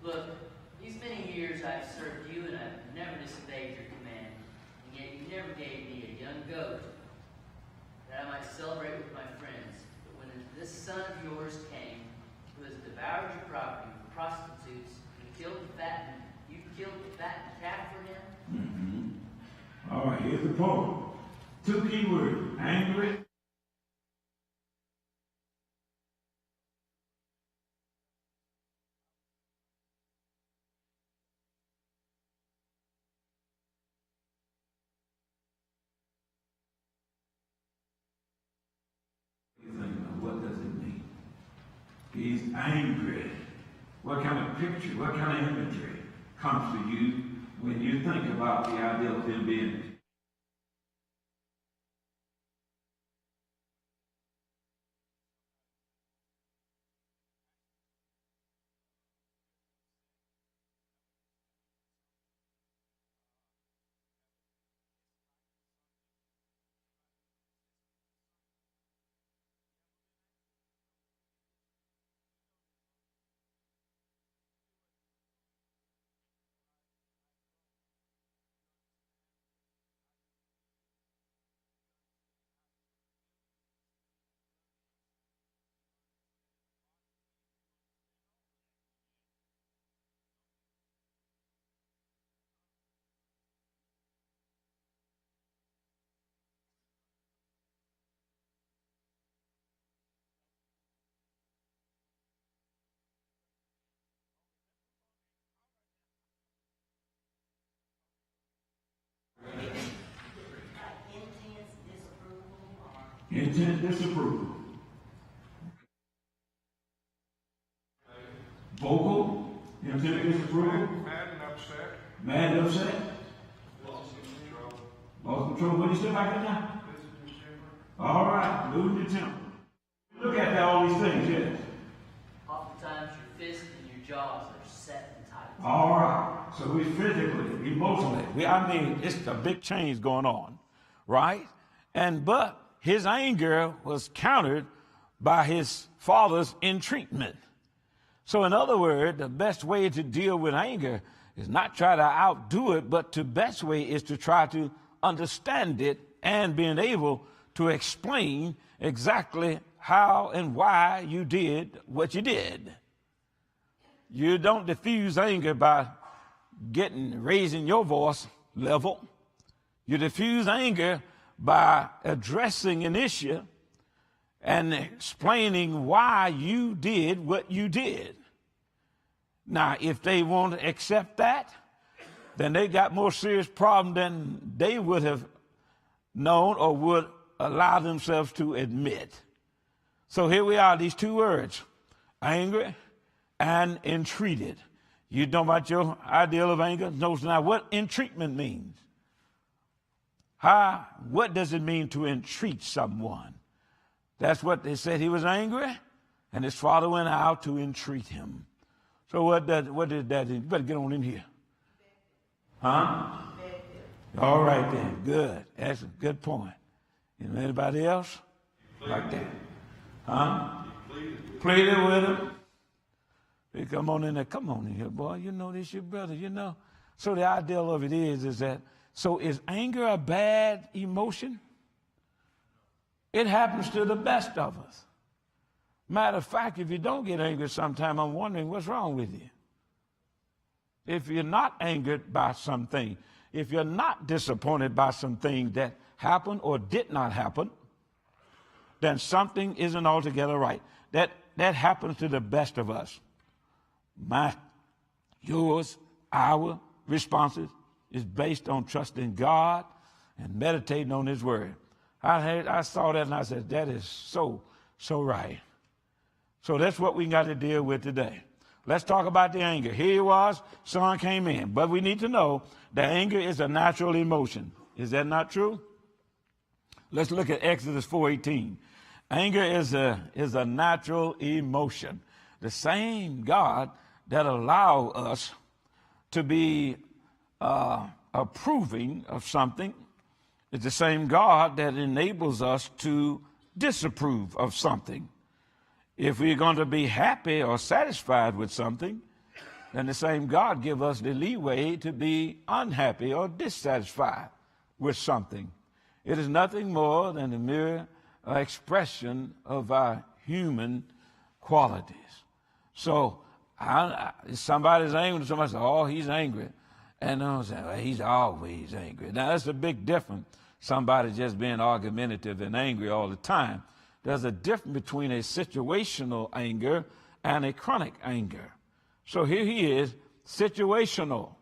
Look, these many years I've served you, and I've never disobeyed your command, and yet you never gave me a young goat that I might celebrate with my friends. But when this son of yours came, who has devoured your property with prostitutes, and you killed the fattened calf for him? Mm-hmm. All right, here's the point. Two key words: angry. What does it mean? He's angry. What kind of picture, what kind of imagery comes to you when you think about the idea of him being intense disapproval. Vocal, intense disapproval. Mad and upset. Mad and upset. Lost control. Lost control. What do you say back in now? All right, losing your temper. Look at all these things, yes. Oftentimes your fists and your jaws are set and tight. All right. So we physically, emotionally. It's a big change going on, right? But his anger was countered by his father's entreatment. So in other words, the best way to deal with anger is not try to outdo it, but the best way is to try to understand it and being able to explain exactly how and why you did what you did. You don't diffuse anger by raising your voice level. You diffuse anger by addressing an issue and explaining why you did what you did. Now, if they won't accept that, then they got more serious problem than they would have known or would allow themselves to admit. So here we are, these two words, angry and entreated. You know about your ideal of anger? Notice now what entreatment means. What does it mean to entreat someone? That's what they said. He was angry, and his father went out to entreat him. So what did that? You better get on in here. Huh? All right then. Good. That's a good point. Anybody else? Like that? Huh? Pleaded with him. Hey, come on in there. Come on in here, boy. You know this your brother, you know. So the ideal of it is that, so is anger a bad emotion? It happens to the best of us. Matter of fact, if you don't get angry sometime, I'm wondering what's wrong with you. If you're not angered by something, if you're not disappointed by something that happened or did not happen, then something isn't altogether right. That happens to the best of us. Yours, our responses is based on trusting God and meditating on His Word. I saw that and I said, that is so right. So that's what we got to deal with today. Let's talk about the anger. Here he was, son came in. But we need to know that anger is a natural emotion. Is that not true? Let's look at Exodus 4:18. Anger is a natural emotion. The same God that allow us to be approving of something is the same God that enables us to disapprove of something. If we're going to be happy or satisfied with something, then the same God give us the leeway to be unhappy or dissatisfied with something. It is nothing more than a mere expression of our human qualities. So if somebody's angry, somebody says, oh, he's angry. And I say, well, he's always angry. Now, that's a big difference. Somebody just being argumentative and angry all the time. There's a difference between a situational anger and a chronic anger. So here he is, situational.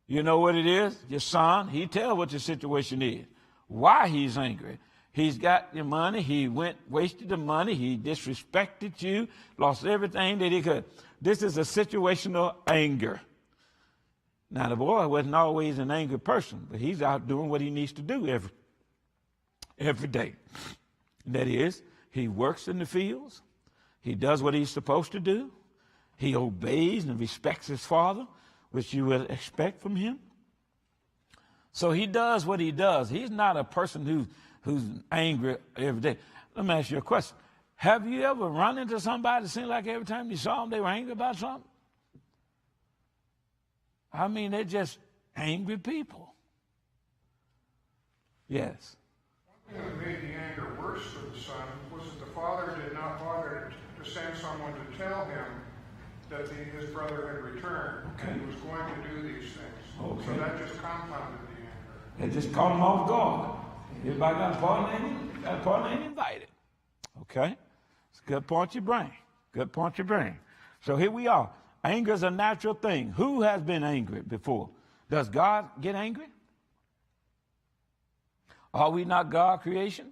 You know what it is? Your son, he tell what your situation is. Why he's angry. He's got your money. He wasted the money. He disrespected you, lost everything that he could. This is a situational anger. Now, the boy wasn't always an angry person, but he's out doing what he needs to do every day. That is, he works in the fields. He does what he's supposed to do. He obeys and respects his father, which you would expect from him. So he does what he does. He's not a person who's angry every day. Let me ask you a question. Have you ever run into somebody that seemed like every time you saw them, they were angry about something? I mean, they're just angry people. Yes. One thing that made the anger worse for the son was that the father did not bother to send someone to tell him that his brother had returned and he was going to do these things. Okay. So that just compounded the anger. They just caught him off guard. Everybody got a partner ain't invited. Okay? It's a good point you bring. Good point you bring. So here we are. Anger is a natural thing. Who has been angry before? Does God get angry? Are we not God's creation?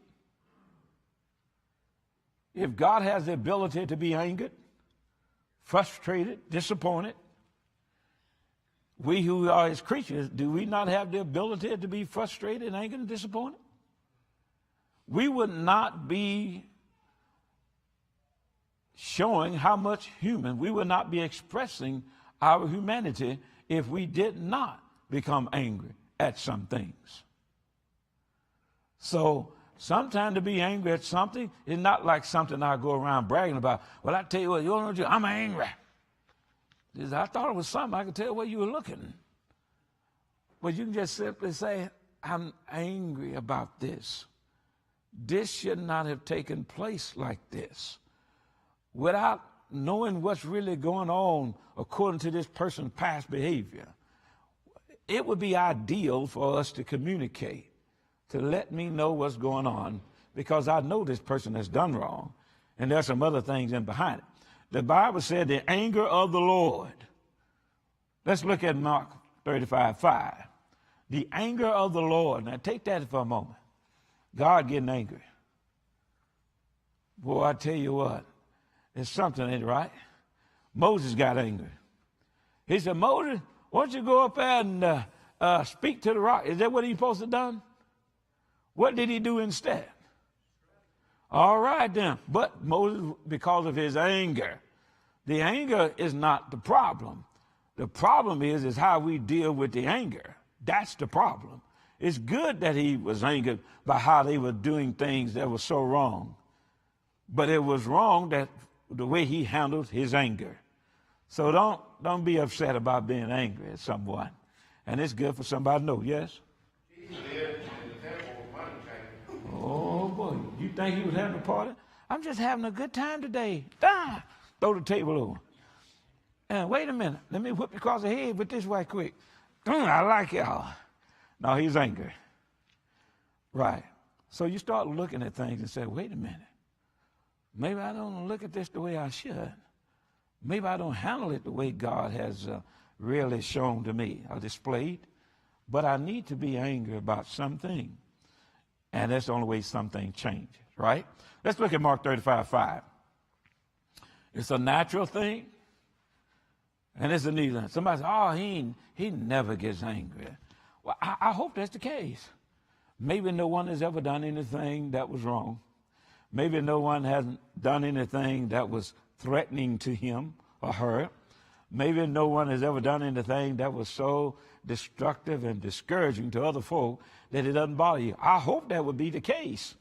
If God has the ability to be angered, frustrated, disappointed, we who are his creatures, do we not have the ability to be frustrated, angered, and disappointed? We would not be showing how much human, we would not be expressing our humanity if we did not become angry at some things. So sometimes to be angry at something is not like something I go around bragging about. Well, I tell you what, you don't know, I'm angry. I thought it was something I could tell where you were looking. But you can just simply say, I'm angry about this. This should not have taken place like this. Without knowing what's really going on according to this person's past behavior, it would be ideal for us to communicate, to let me know what's going on, because I know this person has done wrong, and there's some other things in behind it. The Bible said the anger of the Lord. Let's look at Mark 35:5. The anger of the Lord. Now take that for a moment. God getting angry. Boy, I tell you what. There's something ain't right. Moses got angry. He said, Moses, why don't you go up there and speak to the rock? Is that what he's supposed to have done? What did he do instead? All right then. But Moses, because of his anger, the anger is not the problem. The problem is how we deal with the anger. That's the problem. It's good that he was angered by how they were doing things that were so wrong. But it was wrong that the way he handled his anger. So don't be upset about being angry at someone. And it's good for somebody to know, yes? Oh, boy. You think he was having a party? I'm just having a good time today. Throw the table over. And wait a minute. Let me whip you across the head with this right quick. I like y'all. No, he's angry. Right. So you start looking at things and say, wait a minute. Maybe I don't look at this the way I should. Maybe I don't handle it the way God has really shown to me or displayed. But I need to be angry about something. And that's the only way something changes, right? Let's look at Mark 35:5. It's a natural thing. And it's a neat thing. Somebody says, oh, he never gets angry. Well, I hope that's the case. Maybe no one has ever done anything that was wrong. Maybe no one hasn't done anything that was threatening to him or her. Maybe no one has ever done anything that was so destructive and discouraging to other folk that it doesn't bother you. I hope that would be the case.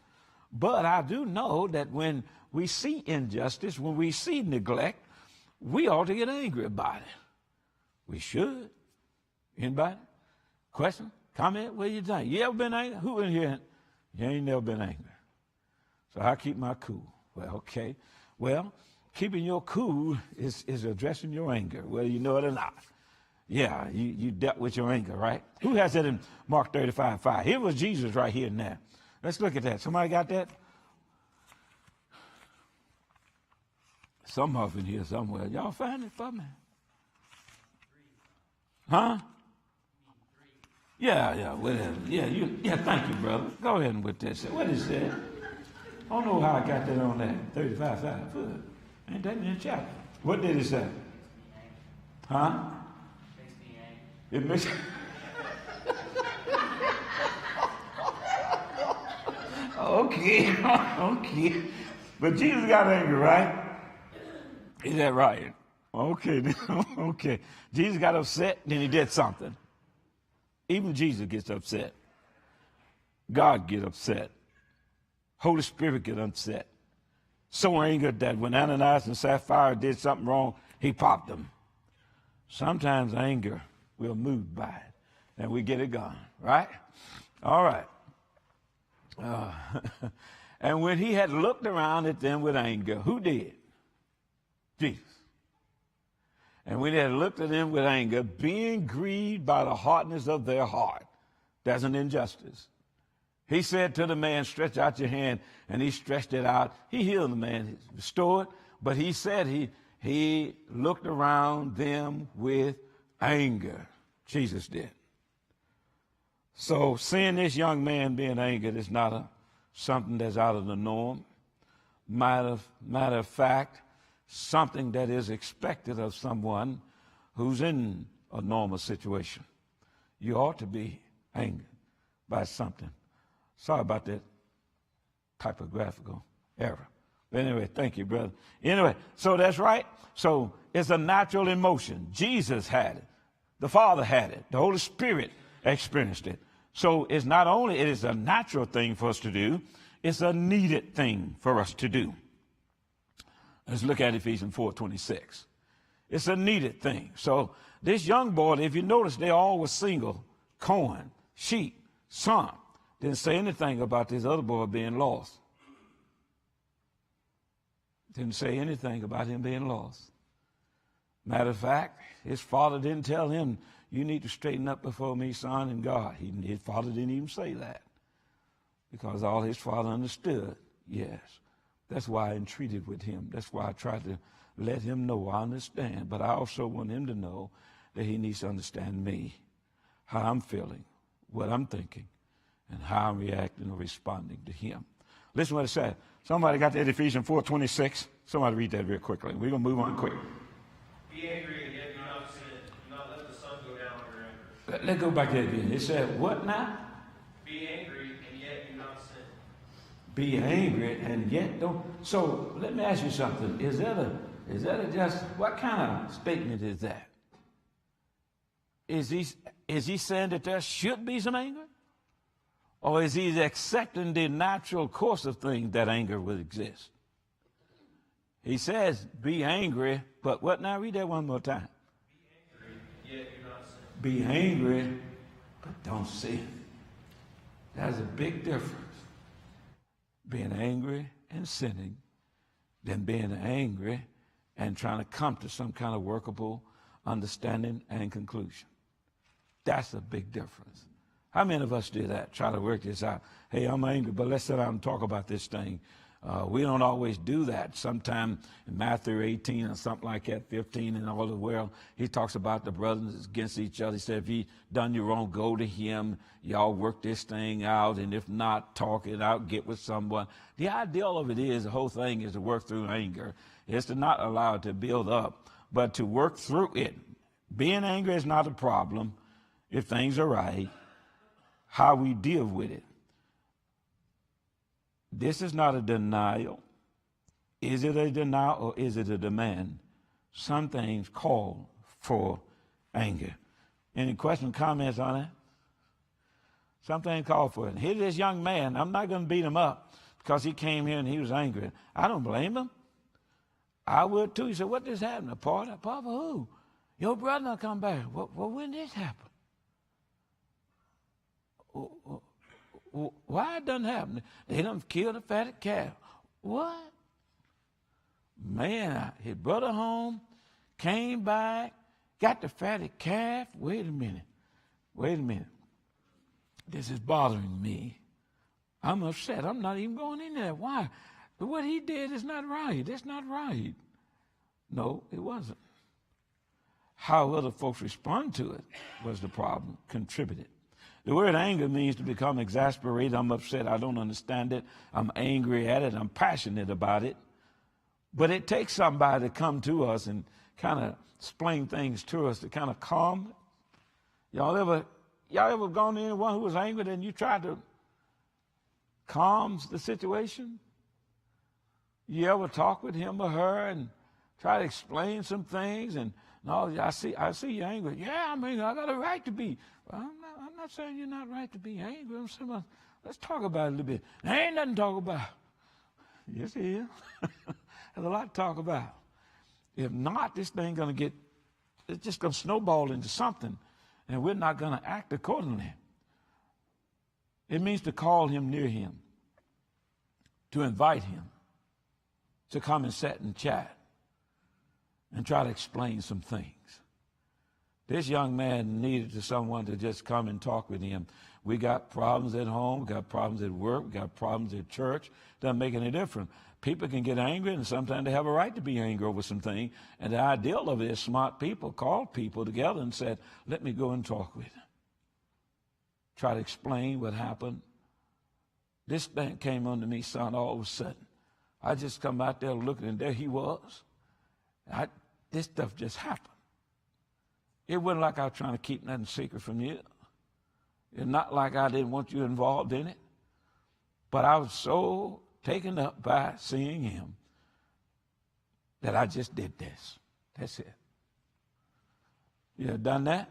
But I do know that when we see injustice, when we see neglect, we ought to get angry about it. We should. Anybody? Question? Comment? What do you think? You ever been angry? Who in here? You ain't never been angry. So I keep my cool. Well, okay. Well, keeping your cool is addressing your anger, whether you know it or not. Yeah, you dealt with your anger, right? Who has that in Mark 35:5? Here was Jesus right here and now. Let's look at that. Somebody got that? Some of it here somewhere. Y'all find it for me? Huh? Yeah, whatever. Yeah, thank you, brother. Go ahead and with this. What is that? I don't know how I got that on that. 35:5. Good. Ain't that in the chapter? What did it say? Huh? Makes me angry. It makes Okay. But Jesus got angry, right? Is that right? Okay. Okay. Jesus got upset, then he did something. Even Jesus gets upset. God gets upset. Holy Spirit gets upset. So angered that when Ananias and Sapphira did something wrong, he popped them. Sometimes anger, we're moved by it, and we get it gone, right? All right. And when he had looked around at them with anger, who did? Jesus. And when he had looked at them with anger, being grieved by the hardness of their heart, that's an injustice. He said to the man, stretch out your hand, and he stretched it out. He healed the man, he restored, but he said he looked around them with anger. Jesus did. So seeing this young man being angered is not something that's out of the norm. Matter of fact, something that is expected of someone who's in a normal situation. You ought to be angered by something. Sorry about that typographical error. But anyway, thank you, brother. Anyway, so that's right. So it's a natural emotion. Jesus had it. The Father had it. The Holy Spirit experienced it. So it's not only it is a natural thing for us to do, it's a needed thing for us to do. Let's look at Ephesians 4:26. It's a needed thing. So this young boy, if you notice, they all were single, corn, sheep, son. Didn't say anything about this other boy being lost. Didn't say anything about him being lost. Matter of fact, his father didn't tell him, you need to straighten up before me, son, and God. His father didn't even say that. Because all his father understood, yes. That's why I entreated with him. That's why I tried to let him know I understand. But I also want him to know that he needs to understand me, how I'm feeling, what I'm thinking, and how I'm reacting or responding to him. Listen what it said. Somebody got that Ephesians 4:26. Somebody read that real quickly. We're going to move on quick. Be angry and yet do not sin. Do not let the sun go down on your anger. Let's go back there again. It said, what now? Be angry and yet do not sin. Be angry and yet don't. So let me ask you something. Is that a just, what kind of statement is that? Is he saying that there should be some anger? Or is he accepting the natural course of things that anger will exist? He says, be angry, but what now? Read that one more time. Be angry, yet do not sin. Be angry, but don't sin. That's a big difference. Being angry and sinning than being angry and trying to come to some kind of workable understanding and conclusion. That's a big difference. How many of us do that? Try to work this out. Hey, I'm angry, but let's sit down and talk about this thing. We don't always do that. Sometime in Matthew 18 or something like that, 15 in all the world, he talks about the brothers against each other. He said, if he done you wrong, go to him. Y'all work this thing out. And if not, talk it out, get with someone. The ideal of it is, the whole thing is to work through anger. It's to not allow it to build up, but to work through it. Being angry is not a problem if things are right. How we deal with it. This is not a denial. Is it a denial or is it a demand? Some things call for anger. Any questions, comments on that? Some things call for it. Here's this young man. I'm not going to beat him up because he came here and he was angry. I don't blame him. I would too. He said, what just happened? A party? A party for who? Your brother done come back. Well, when this happen? Why it doesn't happen? They done killed a fatted calf. What? Man, his brother home, came back, got the fatted calf. Wait a minute. This is bothering me. I'm upset. I'm not even going in there. Why? What he did is not right. That's not right. No, it wasn't. How other folks respond to it was the problem, contributed. The word anger means to become exasperated. I'm upset. I don't understand it. I'm angry at it. I'm passionate about it. But it takes somebody to come to us and kind of explain things to us to kind of calm. Y'all ever gone to anyone who was angry and you tried to calm the situation? You ever talk with him or her and try to explain some things? And no, I see you're angry. Yeah, I'm angry. I got a right to be. Well, I'm not saying you're not right to be angry. I'm saying, well, let's talk about it a little bit. There ain't nothing to talk about. Yes, it is. There's a lot to talk about. If not, this thing it's just going to snowball into something, and we're not going to act accordingly. It means to call him near him, to invite him, to come and sit and chat, and try to explain some things. This young man needed someone to just come and talk with him. We got problems at home, we got problems at work, we got problems at church. Doesn't make any difference. People can get angry, and sometimes they have a right to be angry over something. And the ideal of it is smart people called people together and said, let me go and talk with them. Try to explain what happened. This thing came unto me, son, all of a sudden. I just come out there looking, and there he was. This stuff just happened. It wasn't like I was trying to keep nothing secret from you. It's not like I didn't want you involved in it. But I was so taken up by seeing him that I just did this. That's it. You have done that?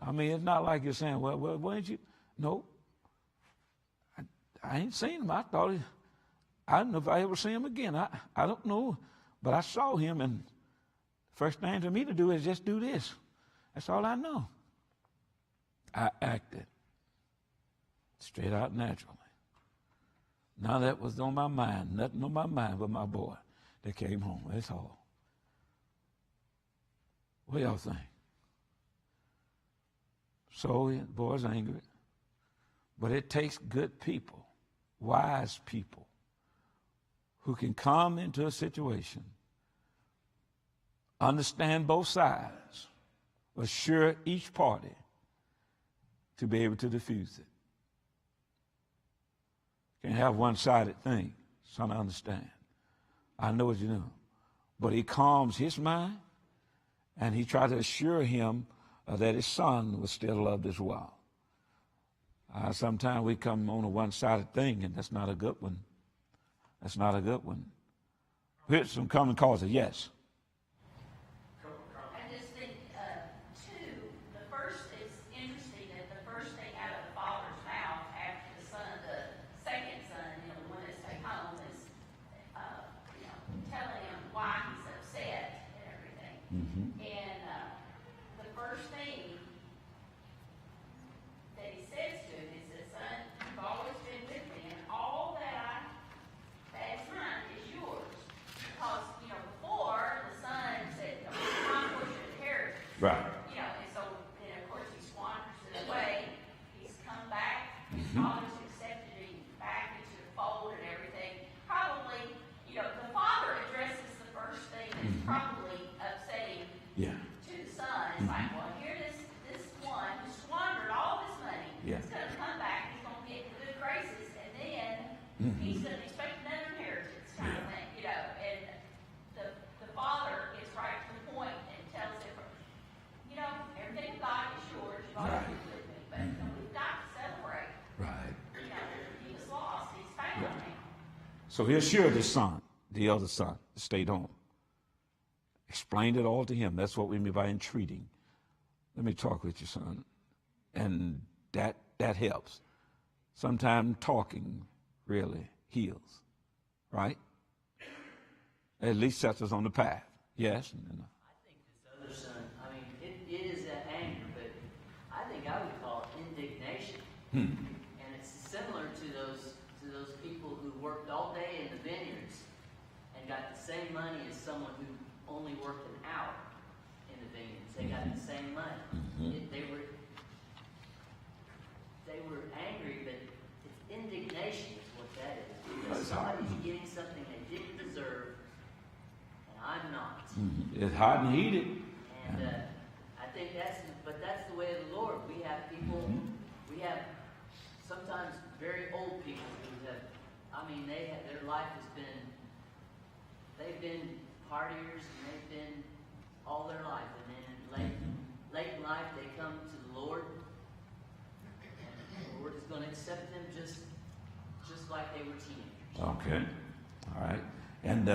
I mean, it's not like you're saying, well, why didn't you? No. I ain't seen him. I don't know if I ever see him again. I don't know. But I saw him, and the first thing for me to do is just do this. That's all I know. I acted straight out naturally. None of that was on my mind. Nothing on my mind but my boy that came home. That's all. What y'all think? So the boy's angry. But it takes good people, wise people, who can come into a situation, understand both sides, assure each party to be able to diffuse it. Can't have one-sided thing. Son, I understand. I know what you know. But he calms his mind, and he tried to assure him that his son was still loved as well. Sometimes we come on a one-sided thing, and that's not a good one. That's not a good one. Here's some common causes. Yes. I just think, too, the first, it's interesting that the first thing out of the father's mouth after the second son, the one that's taken home, is, telling him why he's upset and everything. Mm-hmm. And the first thing that he says to him is that, son, you've always been with me, and all that's mine is yours. Because, before the son said, I'm going to inherit. Right. And so then of course he squanders it away. He's come back, his father's accepted him back into the fold and everything. Probably, the father addresses the first thing that's probably upsetting Yeah. to the son. It's like, well, here this one who squandered all this money. Yeah. He's gonna come back, he's gonna get good graces, and then he's gonna expect another inheritance kind of thing, and the father gets right to the point and tells him, everything God is yours, you've always been with me, but we've got to celebrate. Right. He was lost, he's found now. So he assured his son, the other son, stayed home. Explained it all to him. That's what we mean by entreating. Let me talk with you, son. And that helps. Sometimes talking really heals, right? At least sets us on the path. Yes? I think this other son, And it's similar to those people who worked all day in the vineyards and got the same money as someone who only worked an hour in the vineyards. They got the same money. They were angry, but it's indignation is what that is. Because somebody's getting something they didn't deserve, and I'm not. It's hot and heated. And I think that's the way of the Lord. We have people, we have sometimes very old people who have, their life has been, they've been partiers and they've been all their life. And then late in life they come to the Lord, and the Lord is going to accept them just like they were teenagers. Okay. All right. And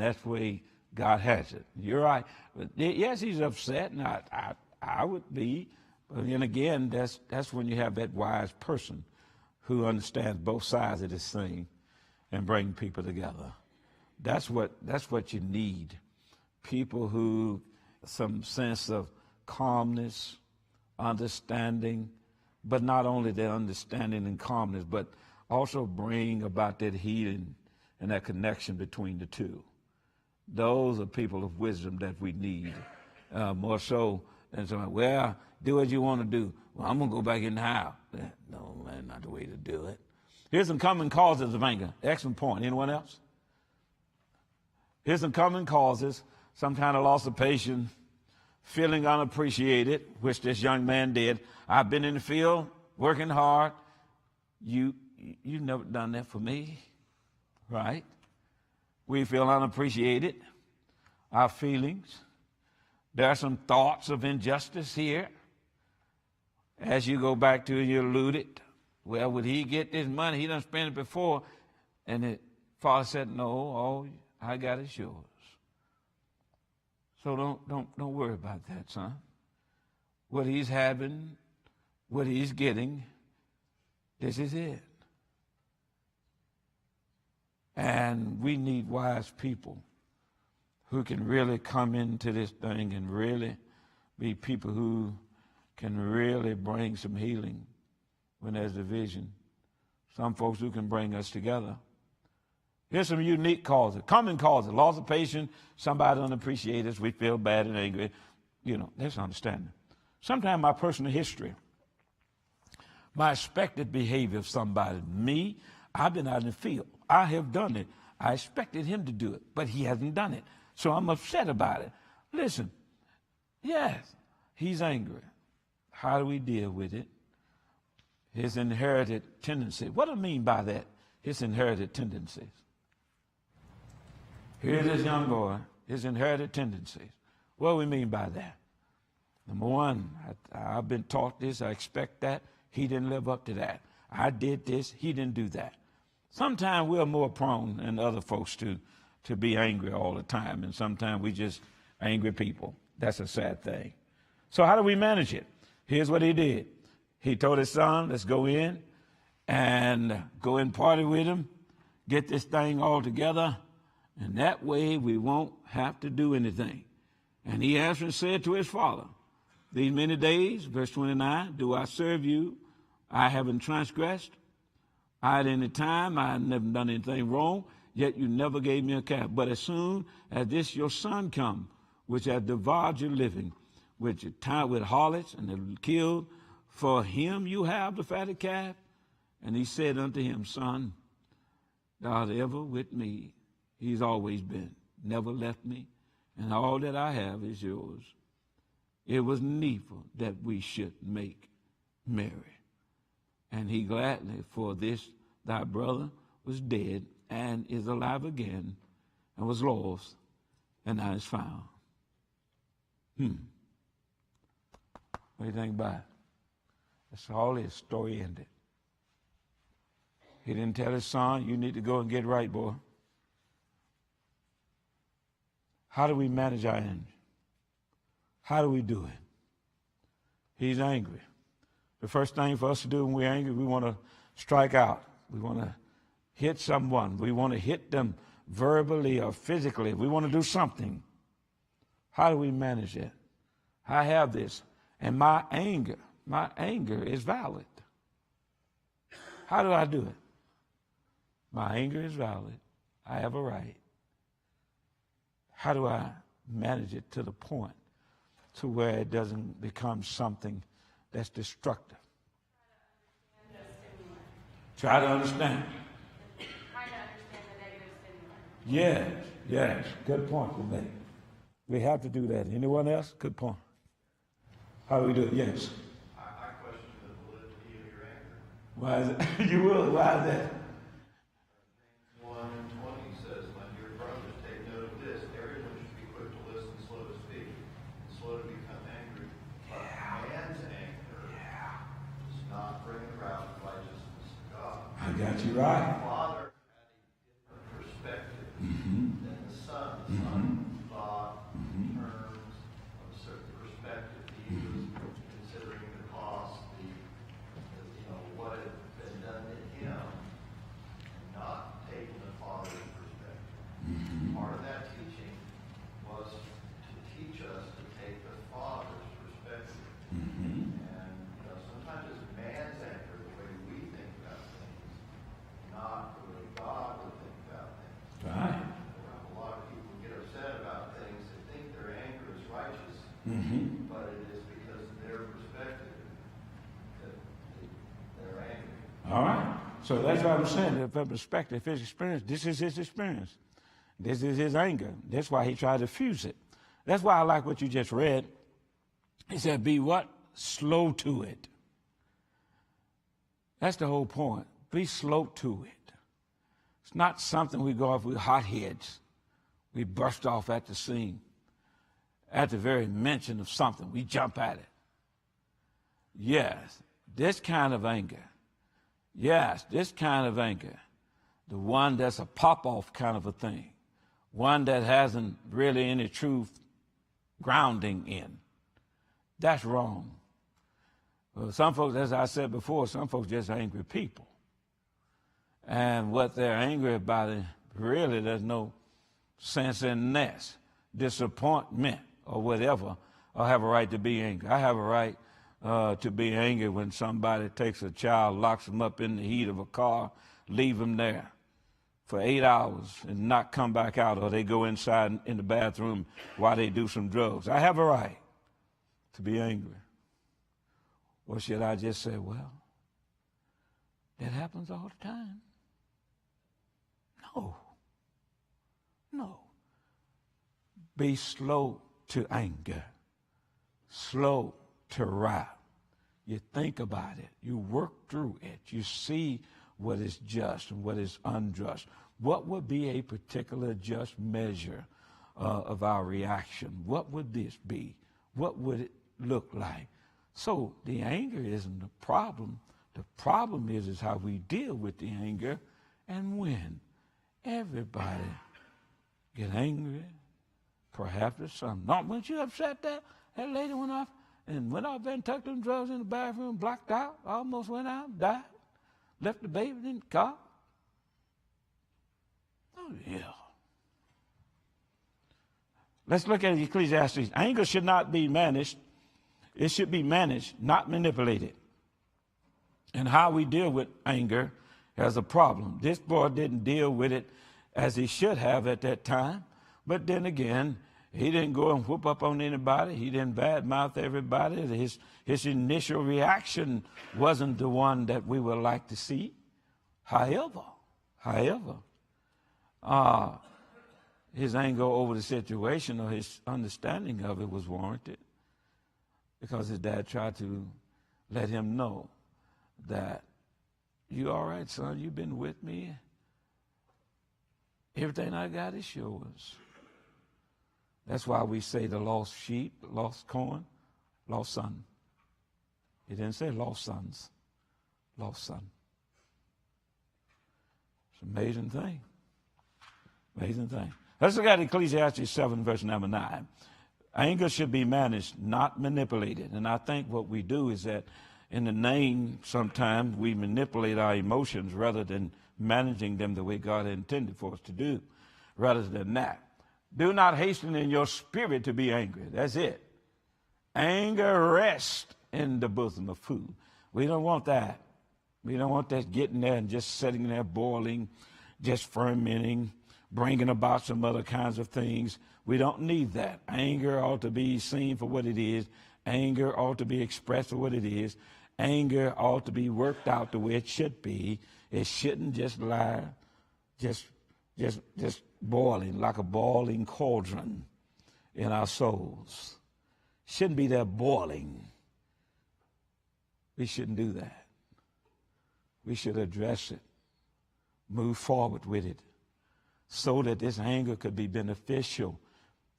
that's the way God has it. You're right. But yes, he's upset, and I would be. But then again, that's when you have that wise person who understands both sides of this thing and bring people together. That's what you need. People who some sense of calmness, understanding, but not only their understanding and calmness, but also bring about that healing and that connection between the two. Those are people of wisdom that we need more so than somebody, well, do what you want to do. Well, I'm going to go back in the house. No, that's not the way to do it. Here's some common causes of anger. Excellent point. Anyone else? Here's some common causes. Some kind of loss of patience, feeling unappreciated, which this young man did. I've been in the field working hard. You've never done that for me, right? We feel unappreciated. Our feelings. There are some thoughts of injustice here. As you go back to, you alluded, well, would he get this money? He done spent it before. And the father said, no, all I got is yours. So don't worry about that, son. What he's having, what he's getting, this is it. And we need wise people who can really come into this thing and really be people who can really bring some healing when there's division. Some folks who can bring us together. Here's some unique causes, common causes. Loss of patience, somebody doesn't appreciate us, we feel bad and angry. That's understanding. Sometimes my personal history, my expected behavior of somebody, me, I've been out in the field. I have done it. I expected him to do it, but he hasn't done it. So I'm upset about it. Listen, yes, he's angry. How do we deal with it? His inherited tendency. What do I mean by that? His inherited tendencies. Here's this young boy, his inherited tendencies. What do we mean by that? Number one, I've been taught this, I expect that. He didn't live up to that. I did this, he didn't do that. Sometimes we're more prone than other folks to be angry all the time, and sometimes we just angry people. That's a sad thing. So how do we manage it? Here's what he did. He told his son, let's go in and go and party with him, get this thing all together, and that way we won't have to do anything. And he answered and said to his father, these many days, verse 29, do I serve you? I haven't transgressed. I at any time, I had never done anything wrong, yet you never gave me a calf. But as soon as this your son come, which hath devoured your living, which you tied with harlots and have killed, for him you have the fatted calf. And he said unto him, son, thou art ever with me. He's always been, never left me, and all that I have is yours. It was needful that we should make merry. And he gladly, for this thy brother was dead and is alive again, and was lost and now is found. What do you think about it? That's all his story ended. He didn't tell his son, you need to go and get right, boy. How do we manage our anger? How do we do it? He's angry. The first thing for us to do when we're angry, we want to strike out. We want to hit someone. We want to hit them verbally or physically. We want to do something. How do we manage it? I have this. And my anger is valid. How do I do it? My anger is valid. I have a right. How do I manage it to the point to where it doesn't become something that's destructive? Try to understand. Trying to understand the negative stimuli. Yes, good point to make. We have to do that. Anyone else? Good point. How do we do it? Yes. I question the validity of your anger. Why is it? You will. Why is that? 1:20 says, "My dear brothers, take note of this. Everyone should be quick to listen, slow to speak, and slow to become angry. But man's anger does not bring about the righteousness of God." I got you right. The Father had a different perspective than the Son. The Son thought in terms of a certain perspective. He was considering the cost, what had been done to him, and not taking the Father's perspective. Part of that teaching was to teach us to take the Father's perspective. And sometimes it's man's anger, the way we think about things, not the way God would think about things. Right. A lot of people get upset about things and think their anger is righteous, but it is because of their perspective that they're angry. All right. So that's what I'm saying. From perspective, his experience, this is his experience. This is his anger. That's why he tried to fuse it. That's why I like what you just read. He said, be what? Slow to it. That's the whole point. Be slow to it. It's not something we go off with hot heads. We burst off at the scene. At the very mention of something, we jump at it. Yes, this kind of anger. Yes, this kind of anger. The one that's a pop-off kind of a thing. One that hasn't really any truth grounding in. That's wrong. Well, some folks, as I said before, some folks just angry people. And what they're angry about, really, there's no sense in that. Disappointment or whatever, I have a right to be angry. I have a right to be angry when somebody takes a child, locks them up in the heat of a car, leave them there for 8 hours and not come back out, or they go inside in the bathroom while they do some drugs. I have a right to be angry. Or should I just say, well, that happens all the time? No. Be slow to anger, slow to wrath. You think about it. You work through it. You see what is just and what is unjust. What would be a particular just measure of our reaction? What would this be? What would it look like? So the anger isn't the problem. The problem is how we deal with the anger and when. Everybody get angry. Perhaps there's something. Not when you upset that lady went off and took them drugs in the bathroom, blacked out, almost went out, died, left the baby in the car. Oh, yeah. Let's look at Ecclesiastes. Anger should not be managed. It should be managed, not manipulated. And how we deal with anger has a problem. This boy didn't deal with it as he should have at that time. But then again, he didn't go and whoop up on anybody. He didn't badmouth everybody. His initial reaction wasn't the one that we would like to see. However, his anger over the situation or his understanding of it was warranted because his dad tried to let him know that, you all right, son? You've been with me. Everything I got is yours. That's why we say the lost sheep, lost coin, lost son. He didn't say lost sons, lost son. It's an amazing thing. Amazing thing. Let's look at Ecclesiastes 7, verse number 9. Anger should be managed, not manipulated. And I think what we do is that in the name, sometimes we manipulate our emotions rather than managing them the way God intended for us to do, rather than that. Do not hasten in your spirit to be angry. That's it. Anger rests in the bosom of food. We don't want that. We don't want that getting there and just sitting there boiling, just fermenting, bringing about some other kinds of things. We don't need that. Anger ought to be seen for what it is. Anger ought to be expressed for what it is. Anger ought to be worked out the way it should be. It shouldn't just lie, just boiling like a boiling cauldron in our souls. Shouldn't be there boiling. We shouldn't do that. We should address it, move forward with it, so that this anger could be beneficial,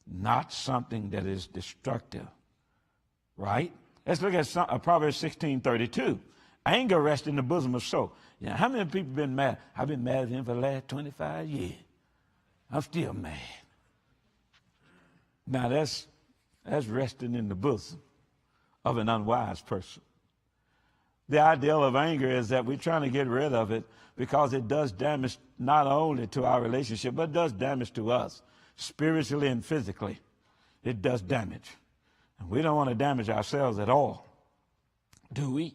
not something that is destructive. Right? Let's look at Proverbs 16:32. Anger rests in the bosom of soul. Yeah, how many people have been mad? I've been mad at him for the last 25 years. I'm still mad. Now that's resting in the bosom of an unwise person. The ideal of anger is that we're trying to get rid of it because it does damage not only to our relationship, but it does damage to us, spiritually and physically. It does damage. And we don't want to damage ourselves at all, do we?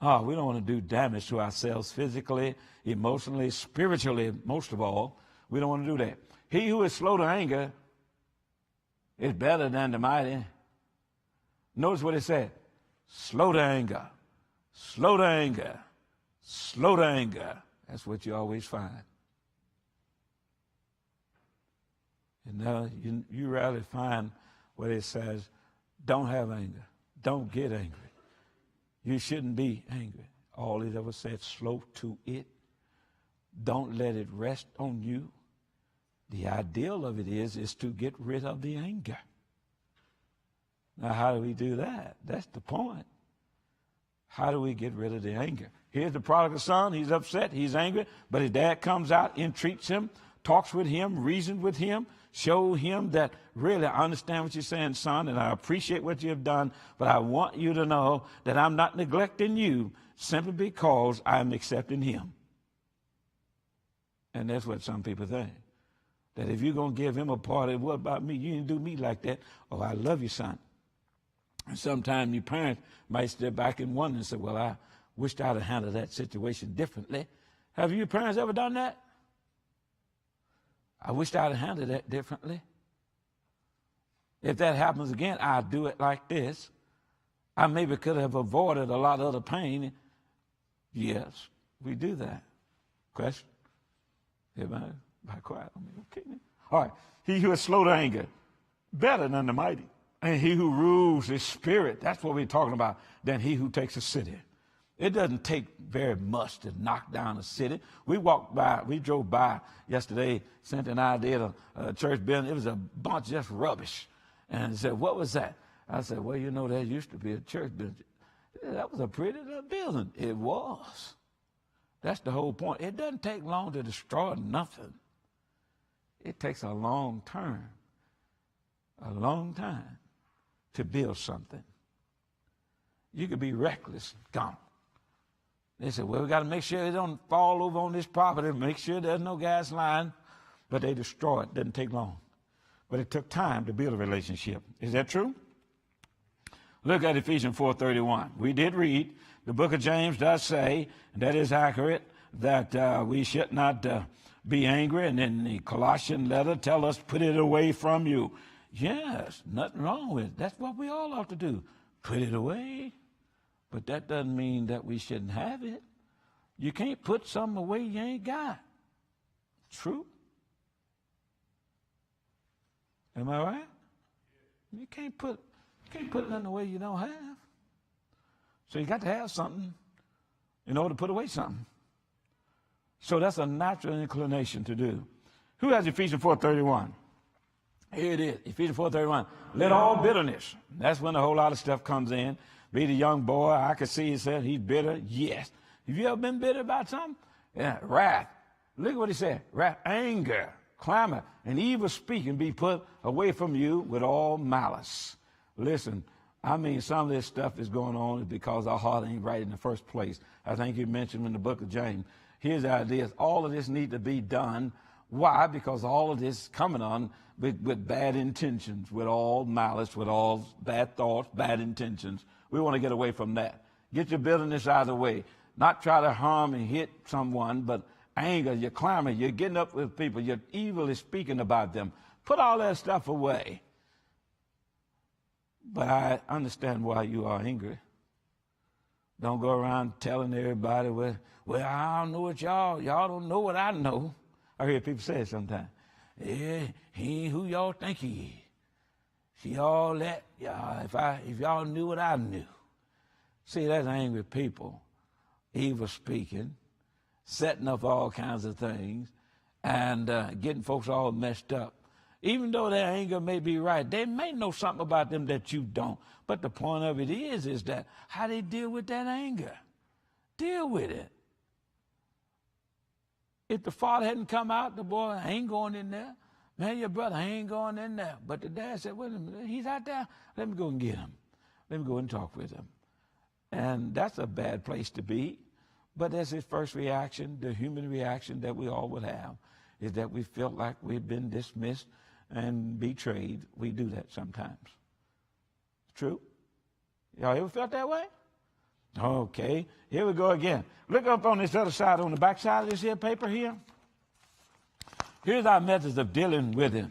Oh, we don't want to do damage to ourselves physically, emotionally, spiritually, most of all. We don't want to do that. He who is slow to anger is better than the mighty. Notice what it said. Slow to anger, slow to anger, slow to anger. That's what you always find. And you rarely find where it says, don't have anger, don't get angry. You shouldn't be angry. All it ever said, slow to it. Don't let it rest on you. The ideal of it is to get rid of the anger. Now, how do we do that? That's the point. How do we get rid of the anger? Here's the prodigal son. He's upset. He's angry. But his dad comes out, entreats him, talks with him, reasons with him, show him that really I understand what you're saying, son, and I appreciate what you have done, but I want you to know that I'm not neglecting you simply because I'm accepting him. And that's what some people think. That if you're going to give him a party, what about me? You didn't do me like that. Oh, I love you, son. And sometimes your parents might step back and wonder and say, well, I wished I'd have handled that situation differently. Have your parents ever done that? I wished I'd have handled that differently. If that happens again, I'll do it like this. I maybe could have avoided a lot of other pain. Yes, we do that. Question? Everybody quiet on me? Okay. All right. He who is slow to anger, better than the mighty. And he who rules his spirit, that's what we're talking about, than he who takes a city. It doesn't take very much to knock down a city. We drove by yesterday, Cynthia and I did a church building. It was a bunch of just rubbish. And said, what was that? I said, well, you know, there used to be a church building. That was a pretty little building. It was. That's the whole point. It doesn't take long to destroy nothing. It takes a long time to build something. You could be reckless, gone. They said, well, we got to make sure it don't fall over on this property, make sure there's no gas line. But they destroy it. Didn't take long. But it took time to build a relationship. Is that true? Look at Ephesians 4:31. We did read, the book of James does say, and that is accurate, that we should not be angry. And then the Colossian letter tell us, put it away from you. Yes, nothing wrong with it. That's what we all ought to do. Put it away. But that doesn't mean that we shouldn't have it. You can't put something away you ain't got. True? Am I right? You can't put nothing away you don't have. So you got to have something in order to put away something. So that's a natural inclination to do. Who has Ephesians 4:31? Here it is, Ephesians 4:31. Let all bitterness, that's when a whole lot of stuff comes in. Be the young boy, I could see he said he's bitter. Yes. Have you ever been bitter about something? Yeah, wrath. Look at what he said. Wrath, anger, clamor, and evil speaking be put away from you with all malice. Listen, I mean, some of this stuff is going on because our heart ain't right in the first place. I think you mentioned in the book of James. Here's the idea. All of this need to be done. Why? Because all of this is coming on with bad intentions, with all malice, with all bad thoughts, bad intentions. We want to get away from that. Get your bitterness out of the way. Not try to harm and hit someone, but anger, you're clamoring, you're getting up with people, you're evilly speaking about them. Put all that stuff away. But I understand why you are angry. Don't go around telling everybody, well, I don't know what y'all don't know what I know. I hear people say it sometimes. Yeah, he ain't who y'all think he is. See, all that, if y'all knew what I knew. See, that's angry people, evil speaking, setting up all kinds of things, and getting folks all messed up. Even though their anger may be right, they may know something about them that you don't. But the point of it is that how they deal with that anger. Deal with it. If the father hadn't come out, the boy ain't going in there. Man, your brother ain't going in there. But the dad said, wait a minute, he's out there. Let me go and get him. Let me go and talk with him. And that's a bad place to be. But that's his first reaction, the human reaction that we all would have, is that we felt like we've been dismissed and betrayed. We do that sometimes. True? Y'all ever felt that way? Okay, here we go again. Look up on this other side, on the back side of this here paper here. Here's our methods of dealing with it.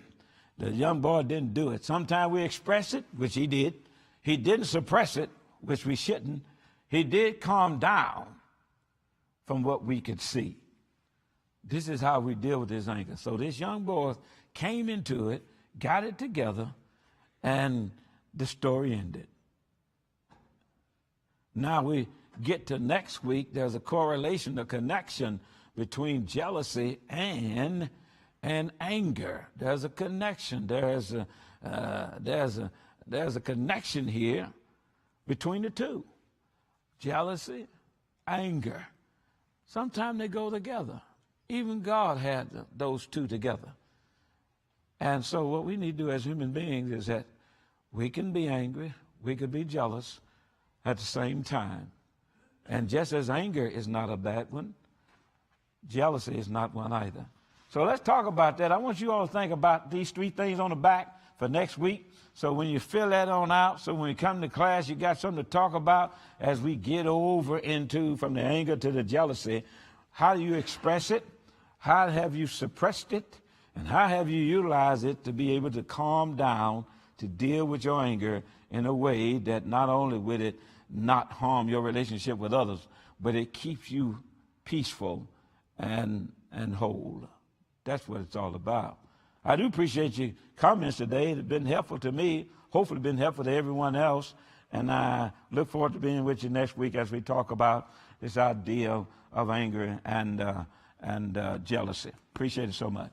The young boy didn't do it. Sometimes we express it, which he did. He didn't suppress it, which we shouldn't. He did calm down from what we could see. This is how we deal with this anger. So this young boy came into it, got it together, and the story ended. Now we get to next week. There's a correlation, a connection between jealousy and anger. There's a connection. There's a connection here between the two. Jealousy, anger. Sometimes they go together. Even God had those two together. And so what we need to do as human beings is that we can be angry, we can be jealous at the same time. And just as anger is not a bad one, jealousy is not one either. So let's talk about that. I want you all to think about these three things on the back for next week. So when you fill that on out, so when you come to class, you got something to talk about as we get over into from the anger to the jealousy. How do you express it? How have you suppressed it? And how have you utilized it to be able to calm down, to deal with your anger in a way that not only will it not harm your relationship with others, but it keeps you peaceful and whole. That's what it's all about. I do appreciate your comments today. It's been helpful to me, hopefully been helpful to everyone else. And I look forward to being with you next week as we talk about this idea of anger and jealousy. Appreciate it so much.